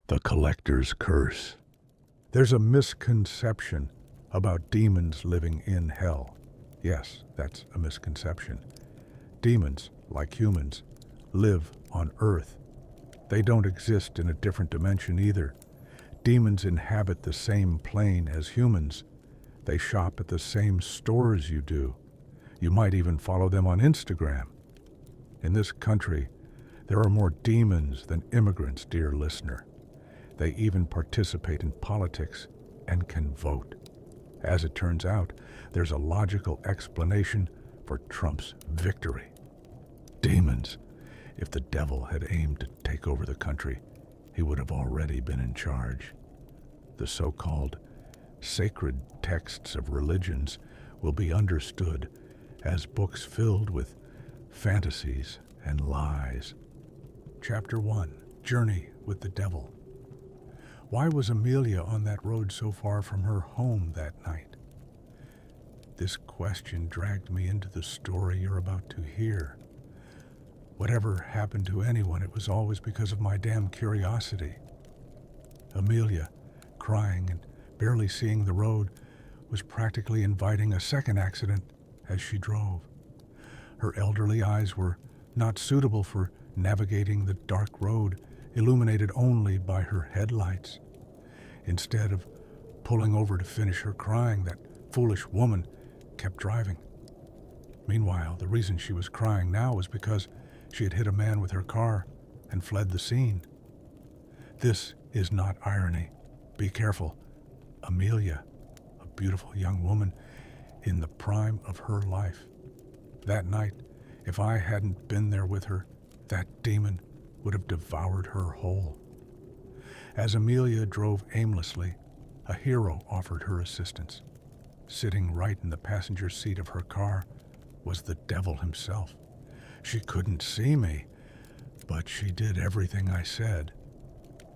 The collector's curse. There's a misconception about demons living in hell. Yes, that's a misconception. Demons, like humans, live on Earth. They don't exist in a different dimension either. Demons inhabit the same plane as humans. They shop at the same stores you do. You might even follow them on Instagram. In this country, there are more demons than immigrants, dear listener. They even participate in politics and can vote. As it turns out, there's a logical explanation for Trump's victory. Demons. If the devil had aimed to take over the country, he would have already been in charge. The so-called sacred texts of religions will be understood as books filled with fantasies and lies. Chapter 1. Journey with the Devil. Why was Amelia on that road so far from her home that night? This question dragged me into the story you're about to hear. Whatever happened to anyone, it was always because of my damn curiosity. Amelia, crying and barely seeing the road, was practically inviting a second accident as she drove. Her elderly eyes were not suitable for navigating the dark road, illuminated only by her headlights. Instead of pulling over to finish her crying, that foolish woman kept driving. Meanwhile, the reason she was crying now was because she had hit a man with her car and fled the scene. This is not irony. Be careful. Amelia, a beautiful young woman in the prime of her life. That night, if I hadn't been there with her, that demon would have devoured her whole. As Amelia drove aimlessly, a hero offered her assistance. Sitting right in the passenger seat of her car was the devil himself. She couldn't see me, but she did everything I said.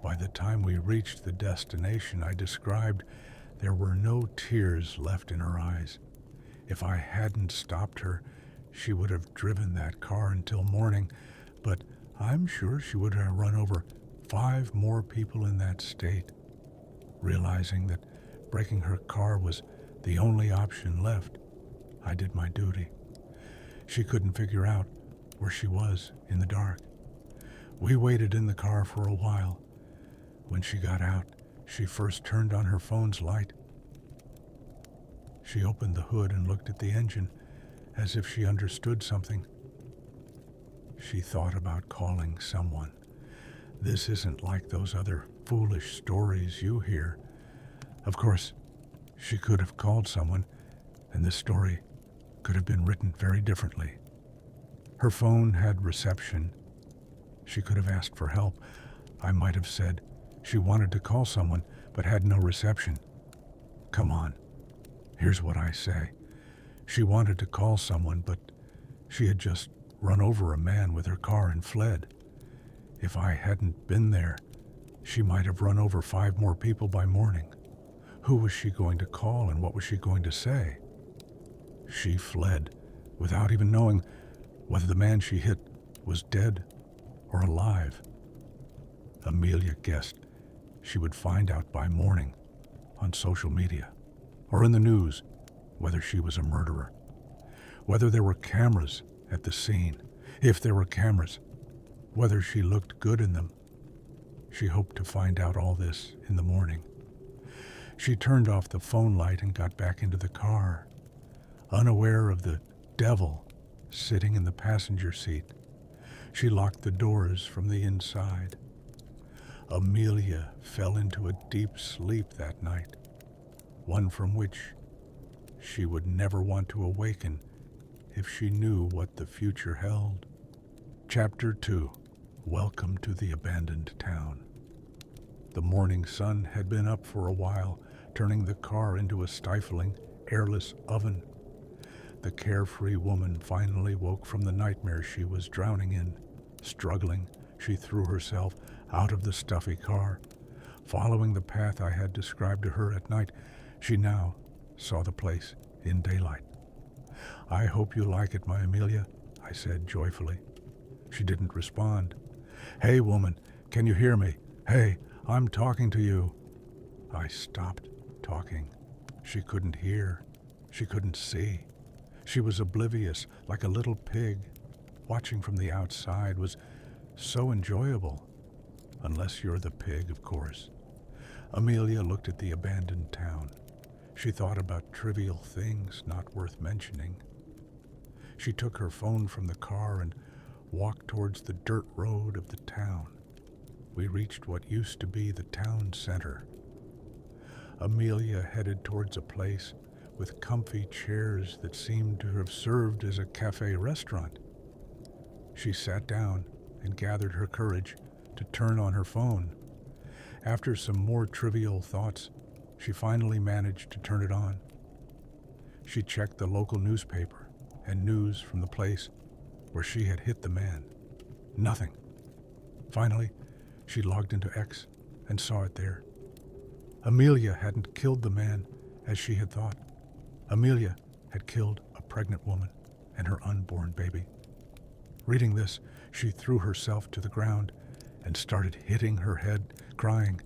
By the time we reached the destination I described, there were no tears left in her eyes. If I hadn't stopped her, she would have driven that car until morning, but I'm sure she would have run over 5 more people in that state. Realizing that breaking her car was the only option left, I did my duty. She couldn't figure out where she was in the dark. We waited in the car for a while. When she got out, she first turned on her phone's light. She opened the hood and looked at the engine as if she understood something. She thought about calling someone. This isn't like those other foolish stories you hear. Of course, she could have called someone, and this story could have been written very differently. Her phone had reception. She could have asked for help. I might have said she wanted to call someone, but had no reception. Come on. Here's what I say. She wanted to call someone, but she had just run over a man with her car and fled. If I hadn't been there, she might have run over 5 more people by morning. Who was she going to call, and what was she going to say? She fled without even knowing whether the man she hit was dead or alive. Amelia guessed she would find out by morning on social media or in the news whether she was a murderer, whether there were cameras at the scene, if there were cameras, whether she looked good in them. She hoped to find out all this in the morning. She turned off the phone light and got back into the car, unaware of the devil sitting in the passenger seat. She locked the doors from the inside. Amelia fell into a deep sleep that night, one from which she would never want to awaken if she knew what the future held. Chapter 2. Welcome to the abandoned town. The morning sun had been up for a while, turning the car into a stifling, airless oven. The carefree woman finally woke from the nightmare she was drowning in. Struggling, she threw herself out of the stuffy car. Following the path I had described to her at night, she now saw the place in daylight. "I hope you like it, my Amelia," I said joyfully. She didn't respond. "Hey, woman, can you hear me? Hey, I'm talking to you." I stopped talking. She couldn't hear. She couldn't see. She was oblivious, like a little pig. Watching from the outside was so enjoyable. Unless you're the pig, of course. Amelia looked at the abandoned town. She thought about trivial things not worth mentioning. She took her phone from the car and walked towards the dirt road of the town. We reached what used to be the town center. Amelia headed towards a place with comfy chairs that seemed to have served as a cafe restaurant. She sat down and gathered her courage to turn on her phone. After some more trivial thoughts, she finally managed to turn it on. She checked the local newspaper and news from the place where she had hit the man. Nothing. Finally, she logged into X and saw it there. Amelia hadn't killed the man as she had thought. Amelia had killed a pregnant woman and her unborn baby. Reading this, she threw herself to the ground and started hitting her head, crying.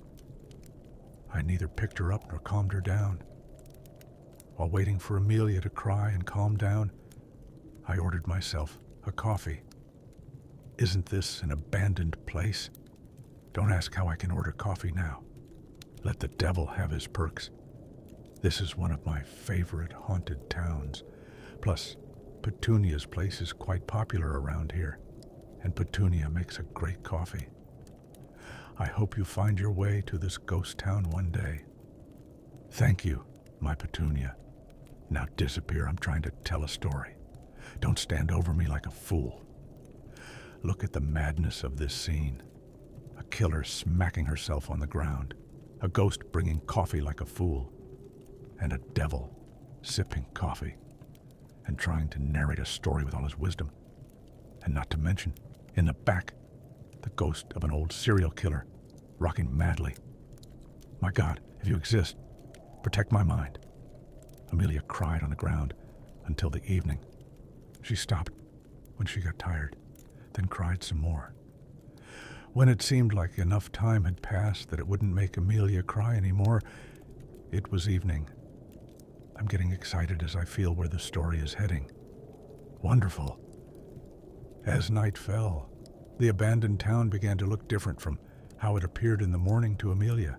I neither picked her up nor calmed her down. While waiting for Amelia to cry and calm down, I ordered myself a coffee. Isn't this an abandoned place? Don't ask how I can order coffee now. Let the devil have his perks. This is one of my favorite haunted towns. Plus, Petunia's place is quite popular around here, and Petunia makes a great coffee. I hope you find your way to this ghost town one day. Thank you, my Petunia. Now disappear, I'm trying to tell a story. Don't stand over me like a fool. Look at the madness of this scene. A killer smacking herself on the ground, a ghost bringing coffee like a fool, and a devil sipping coffee and trying to narrate a story with all his wisdom. And not to mention, in the back, the ghost of an old serial killer, rocking madly. My God, if you exist, protect my mind. Amelia cried on the ground until the evening. She stopped when she got tired, then cried some more. When it seemed like enough time had passed that it wouldn't make Amelia cry anymore, it was evening. I'm getting excited as I feel where the story is heading. Wonderful. As night fell, the abandoned town began to look different from how it appeared in the morning to Amelia.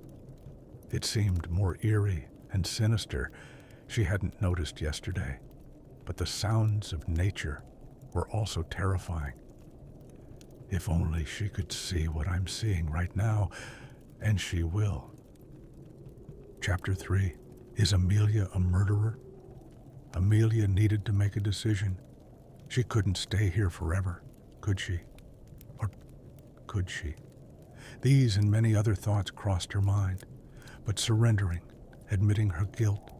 It seemed more eerie and sinister. She hadn't noticed yesterday, but the sounds of nature were also terrifying. If only she could see what I'm seeing right now, and she will. Chapter 3. Is Amelia a murderer? Amelia needed to make a decision. She couldn't stay here forever, could she? Or could she? These and many other thoughts crossed her mind, but surrendering, admitting her guilt,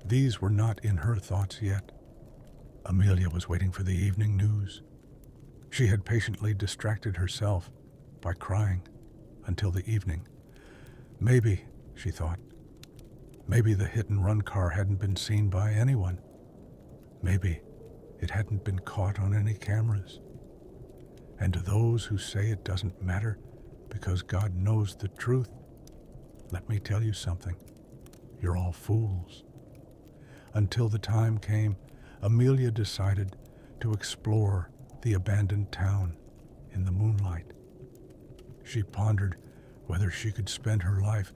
these were not in her thoughts yet. Amelia was waiting for the evening news. She had patiently distracted herself by crying until the evening. Maybe, she thought, maybe the hit-and-run car hadn't been seen by anyone. Maybe it hadn't been caught on any cameras. And to those who say it doesn't matter because God knows the truth, let me tell you something. You're all fools. Until the time came, Amelia decided to explore the abandoned town in the moonlight. She pondered whether she could spend her life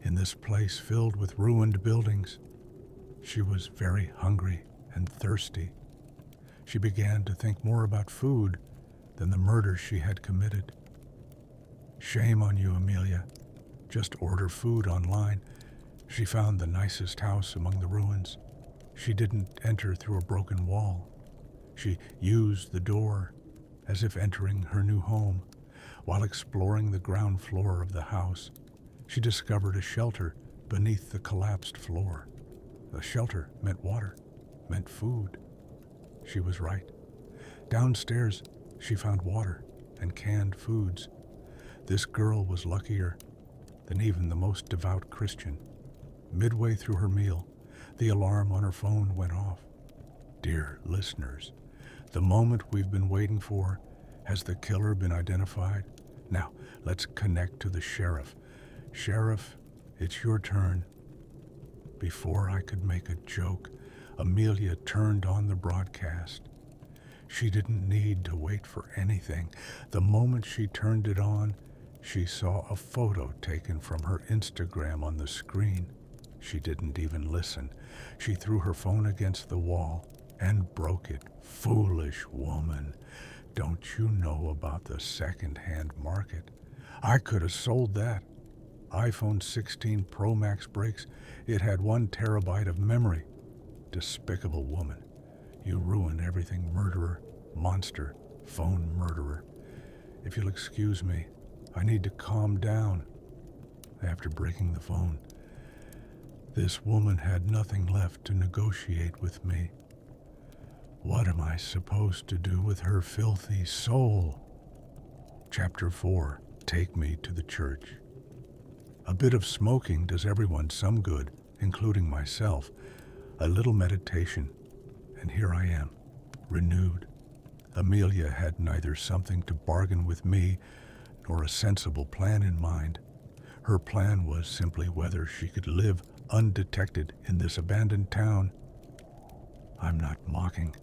in this place filled with ruined buildings. She was very hungry and thirsty. She began to think more about food than the murder she had committed. Shame on you, Amelia. Just order food online. She found the nicest house among the ruins. She didn't enter through a broken wall. She used the door as if entering her new home. While exploring the ground floor of the house, she discovered a shelter beneath the collapsed floor. The shelter meant water, meant food. She was right. Downstairs, she found water and canned foods. This girl was luckier than even the most devout Christian. Midway through her meal, the alarm on her phone went off. Dear listeners, the moment we've been waiting for. Has the killer been identified? Now, let's connect to the sheriff. "Sheriff, it's your turn." Before I could make a joke, Amelia turned on the broadcast. She didn't need to wait for anything. The moment she turned it on, she saw a photo taken from her Instagram on the screen. She didn't even listen. She threw her phone against the wall and broke it. Foolish woman. Don't you know about the second-hand market? I could have sold that. iPhone 16 Pro Max breaks. It had 1 terabyte of memory. Despicable woman. You ruined everything, murderer, monster, phone murderer. If you'll excuse me, I need to calm down. After breaking the phone, this woman had nothing left to negotiate with me. What am I supposed to do with her filthy soul? Chapter 4. Take me to the church. A bit of smoking does everyone some good, including myself. A little meditation, and here I am, renewed. Amelia had neither something to bargain with me nor a sensible plan in mind. Her plan was simply whether she could live undetected in this abandoned town. I'm not mocking.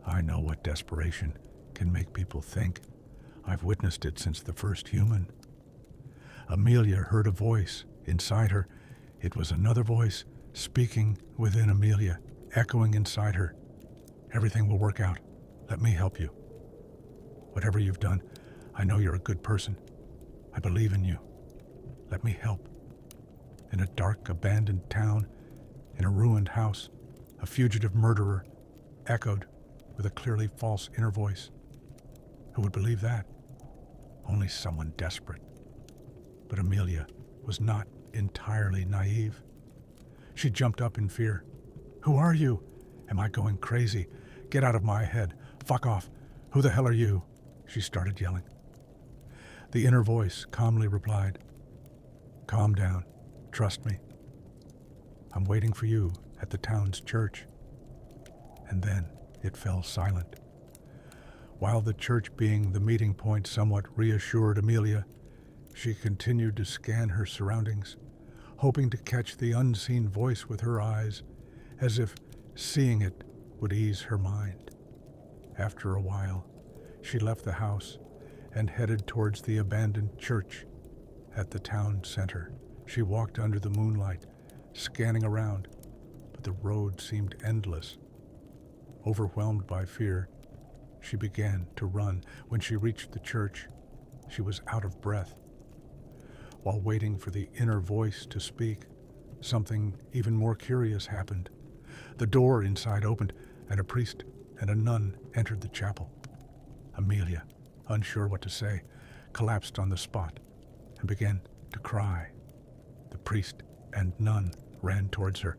I know what desperation can make people think. I've witnessed it since the first human. Amelia heard a voice inside her. It was another voice speaking within Amelia, echoing inside her. Everything will work out. Let me help you. Whatever you've done, I know you're a good person. I believe in you. Let me help. In a dark, abandoned town, in a ruined house, a fugitive murderer echoed with a clearly false inner voice. Who would believe that? Only someone desperate. But Amelia was not entirely naive. She jumped up in fear. Who are you? Am I going crazy? Get out of my head. Fuck off. Who the hell are you? She started yelling. The inner voice calmly replied, Calm down. Trust me. I'm waiting for you at the town's church. And then it fell silent. While the church being the meeting point somewhat reassured Amelia, she continued to scan her surroundings, hoping to catch the unseen voice with her eyes, as if seeing it would ease her mind. After a while, she left the house and headed towards the abandoned church at the town center. She walked under the moonlight, scanning around, but the road seemed endless. Overwhelmed by fear, she began to run. When she reached the church, she was out of breath. While waiting for the inner voice to speak, something even more curious happened. The door inside opened, and a priest and a nun entered the chapel. Amelia, unsure what to say, collapsed on the spot and began to cry. The priest and nun ran towards her.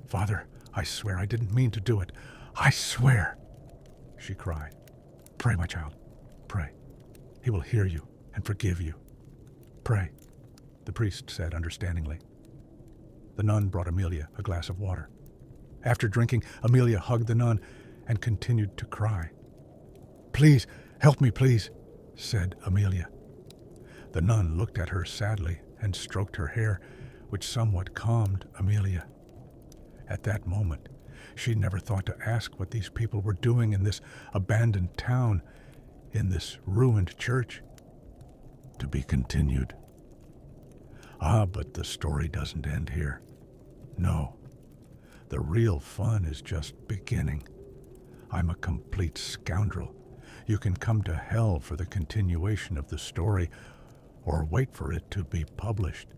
Father, I swear I didn't mean to do it. I swear, she cried. Pray, my child, pray. He will hear you and forgive you. Pray, the priest said understandingly. The nun brought Amelia a glass of water. After drinking, Amelia hugged the nun and continued to cry. Please, help me, please, said Amelia. The nun looked at her sadly and stroked her hair, which somewhat calmed Amelia. At that moment, she never thought to ask what these people were doing in this abandoned town, in this ruined church. To be continued. But the story doesn't end here. No. The real fun is just beginning. I'm a complete scoundrel. You can come to hell for the continuation of the story, or wait for it to be published.